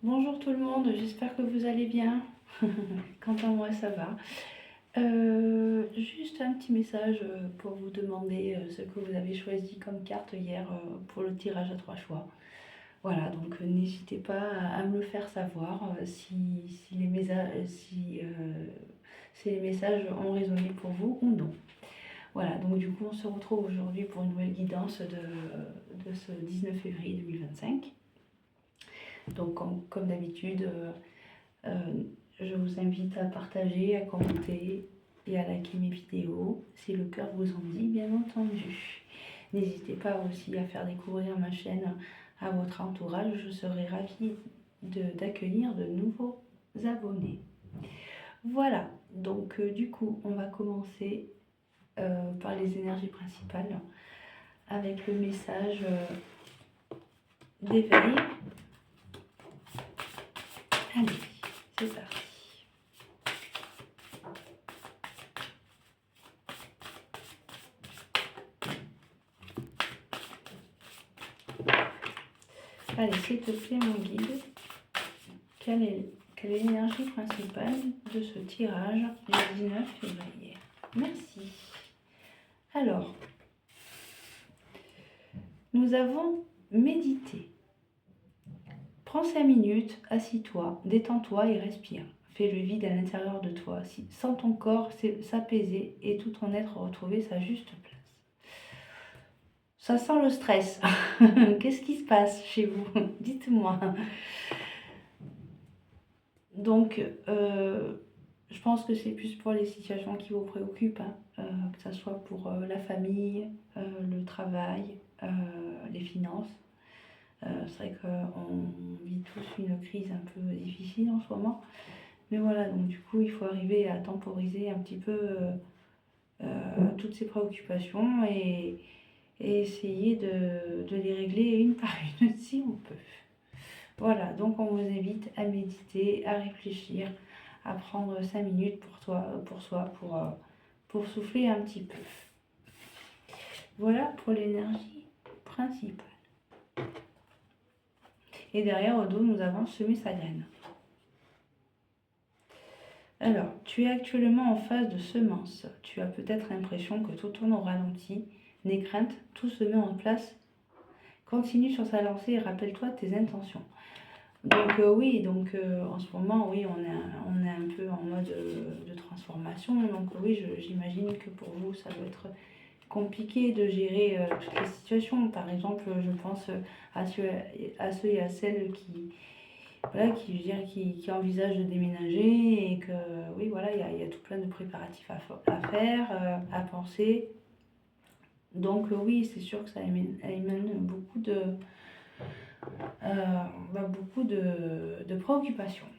Bonjour tout le monde, j'espère que vous allez bien. Quant à moi, ça va. Juste un petit message pour vous demander ce que vous avez choisi comme carte hier pour le tirage à 3 choix. Voilà, donc n'hésitez pas à me le faire savoir si les messages ont résonné pour vous ou non. Voilà, donc du coup, on se retrouve aujourd'hui pour une nouvelle guidance de ce 19 février 2025. Donc, comme d'habitude, je vous invite à partager, à commenter et à liker mes vidéos si le cœur vous en dit, bien entendu. N'hésitez pas aussi à faire découvrir ma chaîne à votre entourage. Je serai ravie d'accueillir de nouveaux abonnés. Voilà, donc du coup, on va commencer par les énergies principales avec le message d'éveil. Allez, c'est parti. Allez, s'il te plaît, mon guide, quelle est l'énergie principale de ce tirage du 19 février? Merci. Alors, nous avons médité. Prends 5 minutes, assis-toi, détends-toi et respire. Fais le vide à l'intérieur de toi. Sens ton corps s'apaiser et tout ton être retrouver sa juste place. Ça sent le stress. Qu'est-ce qui se passe chez vous? Dites-moi. Donc, je pense que c'est plus pour les situations qui vous préoccupent, hein, que ce soit pour la famille, le travail, les finances. C'est vrai qu'on vit tous une crise un peu difficile en ce moment. Mais voilà, donc du coup, il faut arriver à temporiser un petit peu toutes ces préoccupations et essayer de les régler une par une si on peut. Voilà, donc on vous invite à méditer, à réfléchir, à prendre 5 minutes pour souffler un petit peu. Voilà pour l'énergie principale. Et derrière, au dos, nous avons semé sa graine. Alors, tu es actuellement en phase de semence. Tu as peut-être l'impression que tout tourne au ralenti. N'aie crainte, tout se met en place. Continue sur sa lancée et rappelle-toi tes intentions. Donc oui, en ce moment, oui, on est un peu en mode de transformation. Donc oui, j'imagine que pour vous, ça doit être compliqué de gérer toutes les situations. Par exemple, je pense à ceux et à celles qui envisagent de déménager et que oui, voilà, il y a tout plein de préparatifs à faire, à penser. Donc oui, c'est sûr que ça émène beaucoup de préoccupations.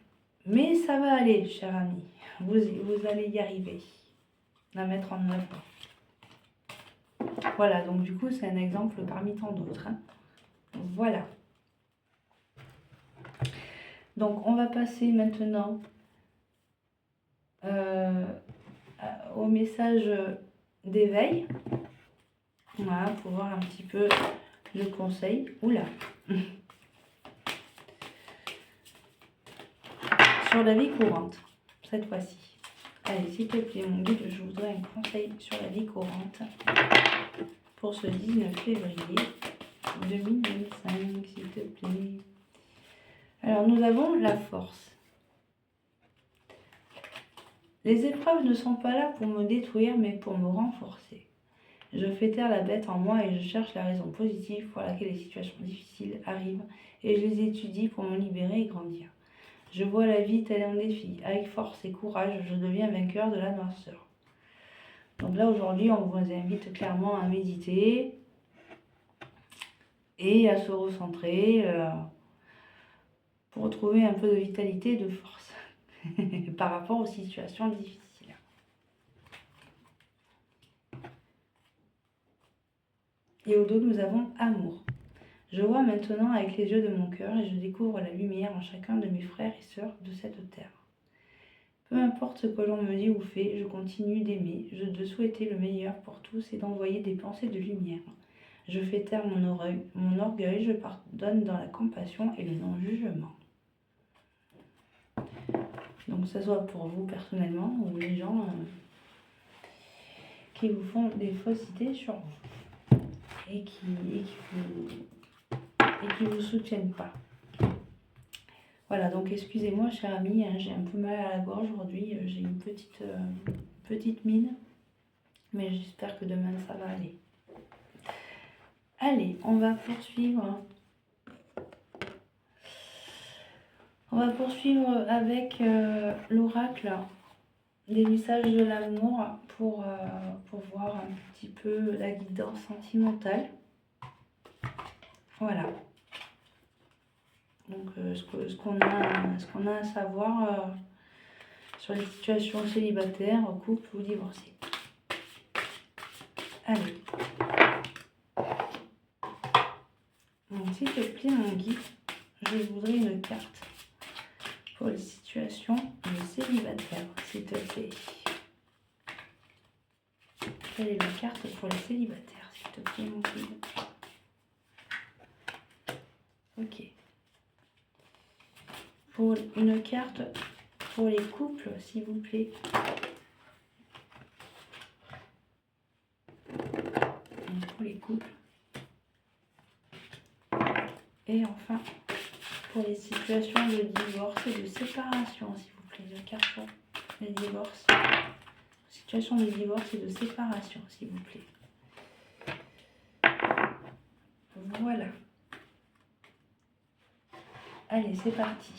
Mais ça va aller, cher ami. Vous allez y arriver. La mettre en œuvre. Voilà, donc du coup, c'est un exemple parmi tant d'autres. Hein. Voilà. Donc, on va passer maintenant au message d'éveil. Voilà, pour voir un petit peu le conseil. Oula. Sur la vie courante, cette fois-ci. Allez, s'il te plaît, mon guide, je voudrais un conseil sur la vie courante pour ce 19 février 2025, s'il te plaît. Alors, nous avons la force. Les épreuves ne sont pas là pour me détruire, mais pour me renforcer. Je fais taire la bête en moi et je cherche la raison positive pour laquelle les situations difficiles arrivent et je les étudie pour me libérer et grandir. Je vois la vie tel un défi. Avec force et courage, je deviens vainqueur de la noirceur. Donc là, aujourd'hui, on vous invite clairement à méditer et à se recentrer pour retrouver un peu de vitalité et de force par rapport aux situations difficiles. Et au dos, nous avons amour. Je vois maintenant avec les yeux de mon cœur et je découvre la lumière en chacun de mes frères et sœurs de cette terre. Peu importe ce que l'on me dit ou fait, je continue d'aimer, de souhaiter le meilleur pour tous et d'envoyer des pensées de lumière. Je fais taire mon orgueil, je pardonne dans la compassion et le non-jugement. Donc que ce soit pour vous personnellement ou les gens qui vous font des fausses idées sur vous et qui vous soutiennent pas. Voilà, donc excusez-moi, cher ami, hein, j'ai un peu mal à la gorge aujourd'hui, j'ai une petite mine, mais j'espère que demain ça va aller. Allez, on va poursuivre. On va poursuivre avec l'oracle des messages de l'amour pour voir un petit peu la guidance sentimentale. Voilà. Donc ce qu'on a à savoir sur les situations célibataires, couple ou divorcé. Allez. Donc s'il te plaît mon guide, je voudrais une carte pour les situations de célibataires, s'il te plaît. Quelle est la carte pour les célibataires, s'il te plaît mon guide? Ok. Pour une carte pour les couples, s'il vous plaît. Donc, pour les couples. Et enfin, pour les situations de divorce et de séparation, s'il vous plaît. Une carte pour les divorces. Situation de divorce et de séparation, s'il vous plaît. Voilà. Allez, c'est parti.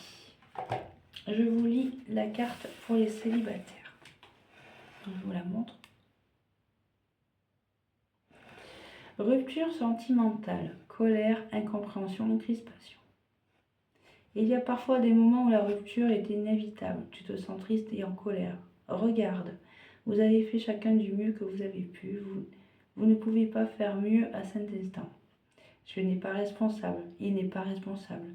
Je vous lis la carte pour les célibataires. Donc, je vous la montre. Rupture sentimentale, colère, incompréhension, crispation. Il y a parfois des moments où la rupture est inévitable. Tu te sens triste et en colère. Regarde, vous avez fait chacun du mieux que vous avez pu. Vous ne pouvez pas faire mieux à cet instant. Je n'ai pas responsable. Il n'est pas responsable.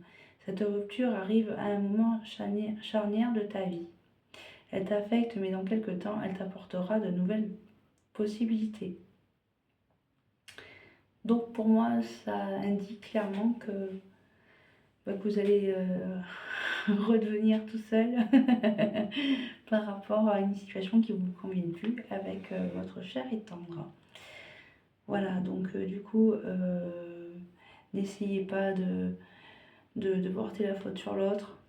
Cette rupture arrive à un moment charnière de ta vie. Elle t'affecte, mais dans quelque temps, elle t'apportera de nouvelles possibilités. Donc pour moi, ça indique clairement que vous allez redevenir tout seul par rapport à une situation qui ne vous convient plus avec votre cher et tendre. Voilà, donc du coup, n'essayez pas de porter la faute sur l'autre,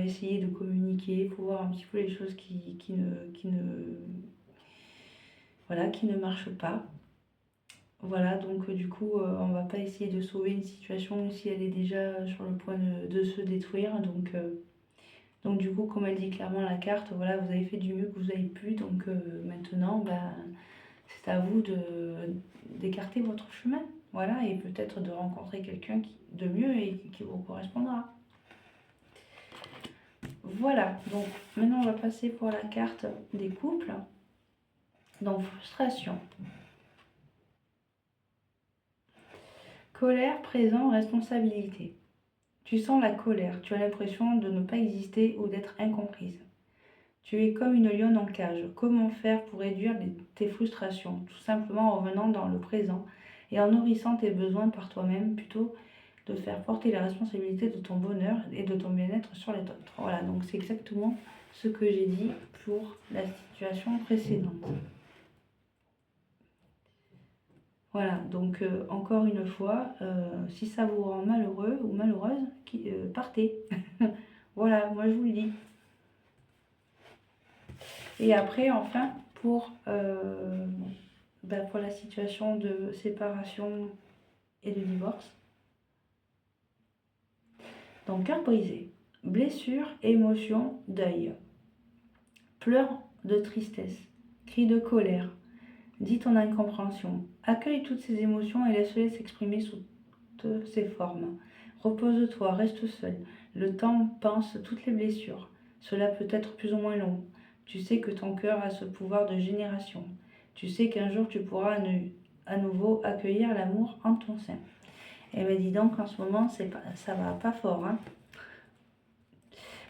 essayez de communiquer pour voir un petit peu les choses qui ne marchent pas. Voilà, donc du coup, on va pas essayer de sauver une situation si elle est déjà sur le point de se détruire. Donc du coup, comme elle dit clairement la carte, voilà, vous avez fait du mieux que vous avez pu. Donc maintenant, c'est à vous d'écarter votre chemin. Voilà, et peut-être de rencontrer quelqu'un de mieux et qui vous correspondra. Voilà, donc maintenant on va passer pour la carte des couples. Donc frustration. Colère, présent, responsabilité. Tu sens la colère, tu as l'impression de ne pas exister ou d'être incomprise. Tu es comme une lionne en cage. Comment faire pour réduire tes frustrations? Tout simplement en revenant dans le présent et en nourrissant tes besoins par toi-même, plutôt de faire porter la responsabilité de ton bonheur et de ton bien-être sur les autres. Voilà, donc c'est exactement ce que j'ai dit pour la situation précédente. Voilà, donc encore une fois, si ça vous rend malheureux ou malheureuse, partez. Voilà, moi je vous le dis. Et après, enfin, pour la situation de séparation et de divorce. Donc, cœur brisé, blessure, émotion, deuil, pleurs de tristesse, cris de colère. Dis ton incompréhension. Accueille toutes ces émotions et laisse-les s'exprimer sous toutes ces formes. Repose-toi, reste seul. Le temps pince toutes les blessures. Cela peut être plus ou moins long. Tu sais que ton cœur a ce pouvoir de génération. Tu sais qu'un jour tu pourras à nouveau accueillir l'amour en ton sein. Et me dis donc en ce moment, ça va pas fort. Hein.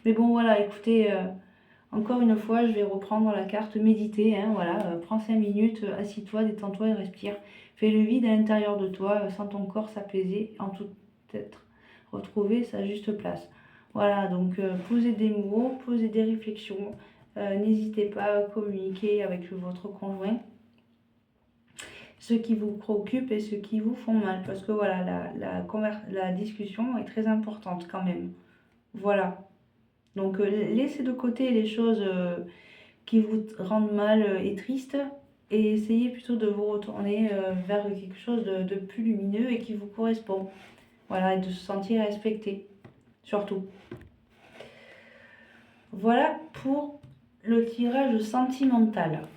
Mais bon voilà, écoutez... Encore une fois, je vais reprendre la carte méditer. Hein, voilà, prends 5 minutes, assis-toi, détends-toi et respire. Fais le vide à l'intérieur de toi, sens ton corps s'apaiser, en tout être retrouver sa juste place. Voilà, donc posez des mots, posez des réflexions. N'hésitez pas à communiquer avec votre conjoint ce qui vous préoccupe et ce qui vous font mal. Parce que voilà, la discussion est très importante quand même. Voilà. Donc laissez de côté les choses qui vous rendent mal et triste et essayez plutôt de vous retourner vers quelque chose de plus lumineux et qui vous correspond. Voilà, et de se sentir respecté, surtout. Voilà pour le tirage sentimental.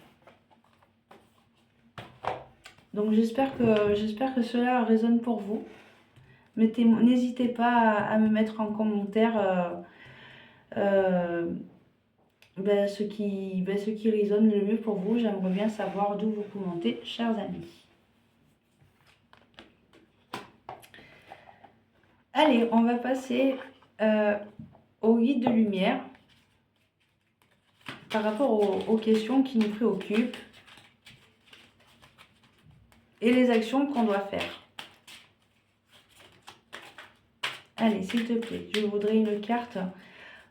Donc j'espère que cela résonne pour vous. N'hésitez pas à me mettre en commentaire ce qui résonne le mieux pour vous. J'aimerais bien savoir d'où vous commentez, chers amis. Allez, on va passer au guide de lumière par rapport aux questions qui nous préoccupent et les actions qu'on doit faire. Allez, s'il te plaît, je voudrais une carte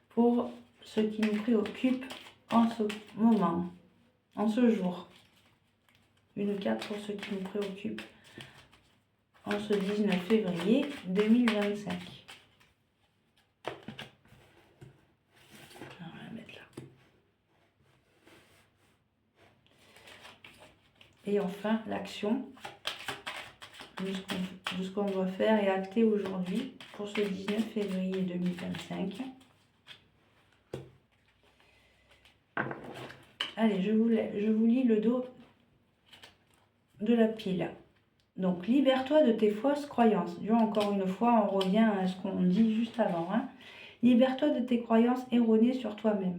pour ce qui nous préoccupe en ce moment, en ce jour. Une carte pour ce qui nous préoccupe en ce 19 février 2025. On va la mettre là. Et enfin, l'action de ce qu'on doit faire et acter aujourd'hui pour ce 19 février 2025. Allez, je vous lis le dos de la pile. Donc, libère-toi de tes fausses croyances. Encore une fois, on revient à ce qu'on dit juste avant. Libère-toi de tes croyances erronées sur toi-même,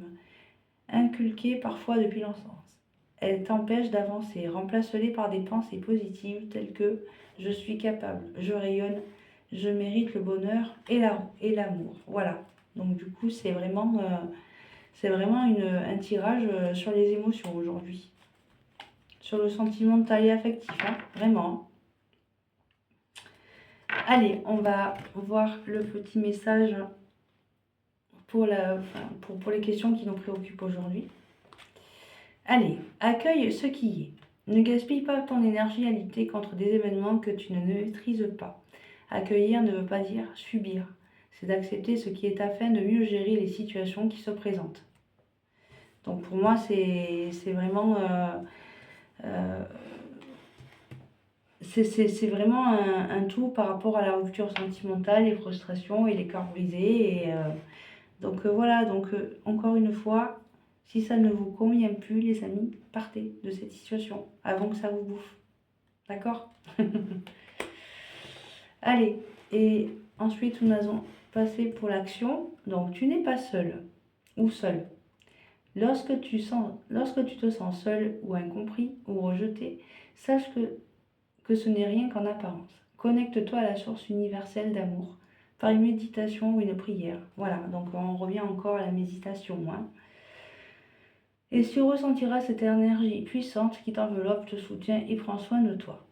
inculquées parfois depuis l'enfance. Elles t'empêchent d'avancer. Remplace-les par des pensées positives telles que « je suis capable, je rayonne, je mérite le bonheur et l'amour ». Voilà. Donc du coup, c'est vraiment un tirage sur les émotions aujourd'hui. Sur le sentimental et affectif, vraiment. Allez, on va voir le petit message pour les questions qui nous préoccupent aujourd'hui. Allez, accueille ce qui est. Ne gaspille pas ton énergie à lutter contre des événements que tu ne maîtrises pas. Accueillir ne veut pas dire subir. C'est d'accepter ce qui est afin de mieux gérer les situations qui se présentent. Donc pour moi, c'est vraiment... c'est vraiment un tout par rapport à la rupture sentimentale, les frustrations et les cœurs brisés. Donc voilà, encore une fois, si ça ne vous convient plus, les amis, partez de cette situation avant que ça vous bouffe. D'accord? Allez, et ensuite nous allons passer pour l'action. Donc tu n'es pas seul ou seul. Lorsque tu te sens seul ou incompris ou rejeté, sache que ce n'est rien qu'en apparence. Connecte-toi à la source universelle d'amour par une méditation ou une prière. Voilà, donc on revient encore à la méditation. Et tu ressentiras cette énergie puissante qui t'enveloppe, te soutient et prend soin de toi.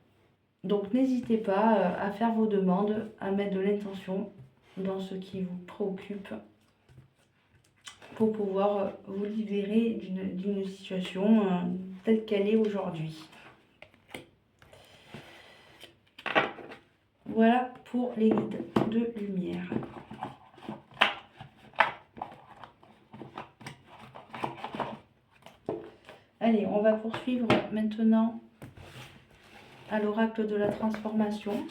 Donc n'hésitez pas à faire vos demandes, à mettre de l'intention dans ce qui vous préoccupe pour pouvoir vous libérer d'une situation telle qu'elle est aujourd'hui. Voilà pour les guides de lumière. Allez, on va poursuivre maintenant à l'oracle de la transformation.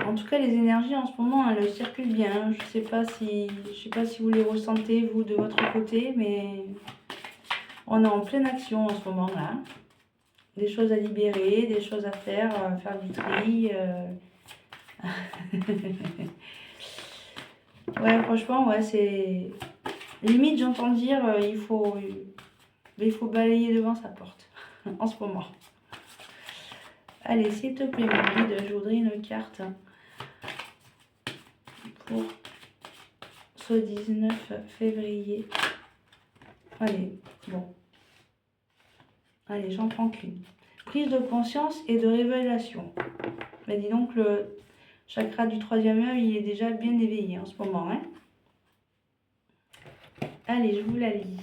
En tout cas, les énergies en ce moment, elles circulent bien. Je sais pas si vous les ressentez, vous, de votre côté, mais on est en pleine action en ce moment-là. Des choses à libérer, des choses à faire du tri. Ouais, franchement, ouais, c'est... Limite, j'entends dire, il faut balayer devant sa porte, en ce moment. Allez, s'il te plaît, mon guide, je voudrais une carte pour ce 19 février. Allez, bon. Allez, j'en prends qu'une. Prise de conscience et de révélation. Mais dis donc, Chakra du troisième œil, il est déjà bien éveillé en ce moment. Hein. Allez, je vous la lis.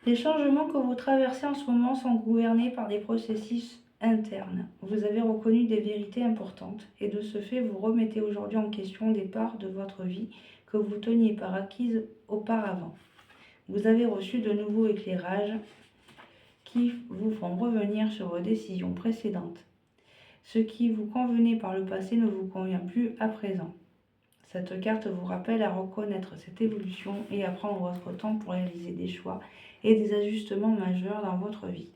Les changements que vous traversez en ce moment sont gouvernés par des processus internes. Vous avez reconnu des vérités importantes et de ce fait, vous remettez aujourd'hui en question des parts de votre vie que vous teniez par acquises auparavant. Vous avez reçu de nouveaux éclairages qui vous font revenir sur vos décisions précédentes. Ce qui vous convenait par le passé ne vous convient plus à présent. Cette carte vous rappelle à reconnaître cette évolution et à prendre votre temps pour réaliser des choix et des ajustements majeurs dans votre vie.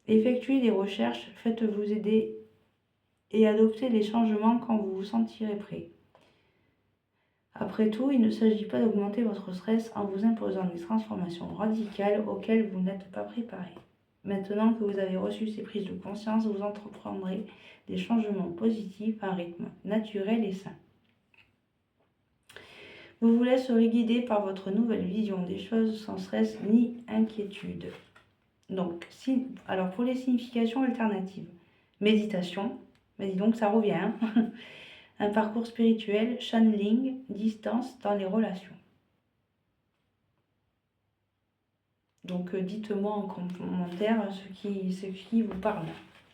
Effectuez des recherches, faites-vous aider et adoptez les changements quand vous vous sentirez prêt. Après tout, il ne s'agit pas d'augmenter votre stress en vous imposant des transformations radicales auxquelles vous n'êtes pas préparé. Maintenant que vous avez reçu ces prises de conscience, vous entreprendrez des changements positifs à un rythme naturel et sain. Vous vous laisserez guider par votre nouvelle vision des choses sans stress ni inquiétude. Donc, alors pour les significations alternatives, méditation, mais dis donc ça revient, hein. Un parcours spirituel, channeling, distance dans les relations. Donc dites-moi en commentaire ce qui vous parle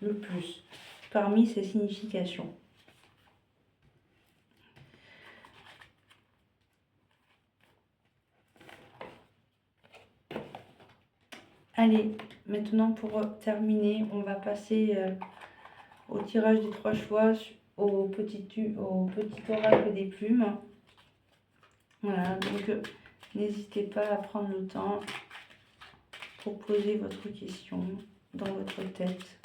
le plus parmi ces significations. Allez, maintenant pour terminer, on va passer au tirage des 3 choix, au petit oracle des plumes. Voilà, donc n'hésitez pas à prendre le temps pour poser votre question dans votre tête.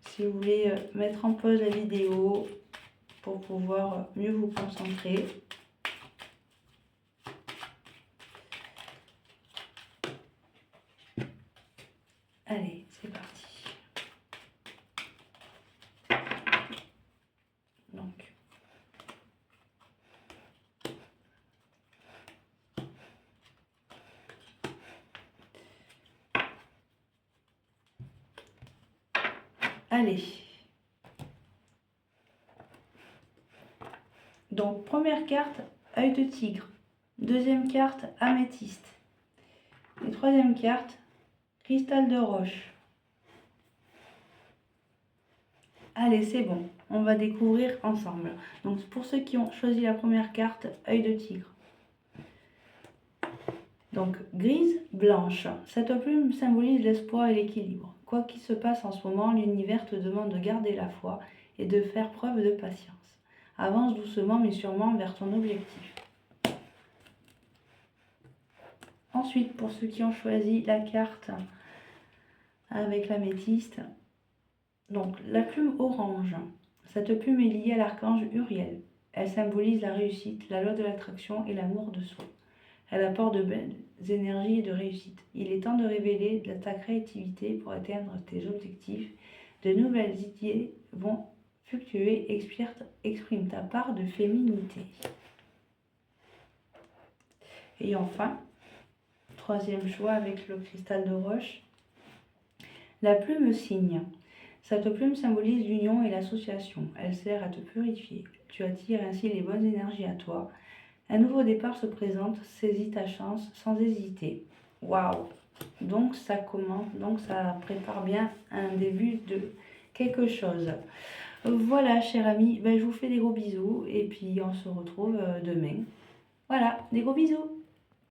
Si vous voulez mettre en pause la vidéo pour pouvoir mieux vous concentrer. Allez, c'est parti. Donc, allez. Donc, première carte, œil de tigre. Deuxième carte, améthyste. Et troisième carte, cristal de roche. Allez, c'est bon, on va découvrir ensemble. Donc, pour ceux qui ont choisi la première carte, œil de tigre. Donc, grise, blanche. Cette plume symbolise l'espoir et l'équilibre. Quoi qu'il se passe en ce moment, l'univers te demande de garder la foi et de faire preuve de patience. Avance doucement mais sûrement vers ton objectif. Ensuite, pour ceux qui ont choisi la carte avec l'améthyste, donc la plume orange. Cette plume est liée à l'archange Uriel. Elle symbolise la réussite, la loi de l'attraction et l'amour de soi. Elle apporte de belles énergies et de réussite. Il est temps de révéler de ta créativité pour atteindre tes objectifs. De nouvelles idées vont fluctuer, exprime ta part de féminité. Et enfin, troisième choix avec le cristal de roche, la plume cygne. Cette plume symbolise l'union et l'association. Elle sert à te purifier. Tu attires ainsi les bonnes énergies à toi. Un nouveau départ se présente, saisis ta chance sans hésiter. Waouh! Donc ça commence, donc ça prépare bien un début de quelque chose. Voilà, chers amis, je vous fais des gros bisous et puis on se retrouve demain. Voilà, des gros bisous!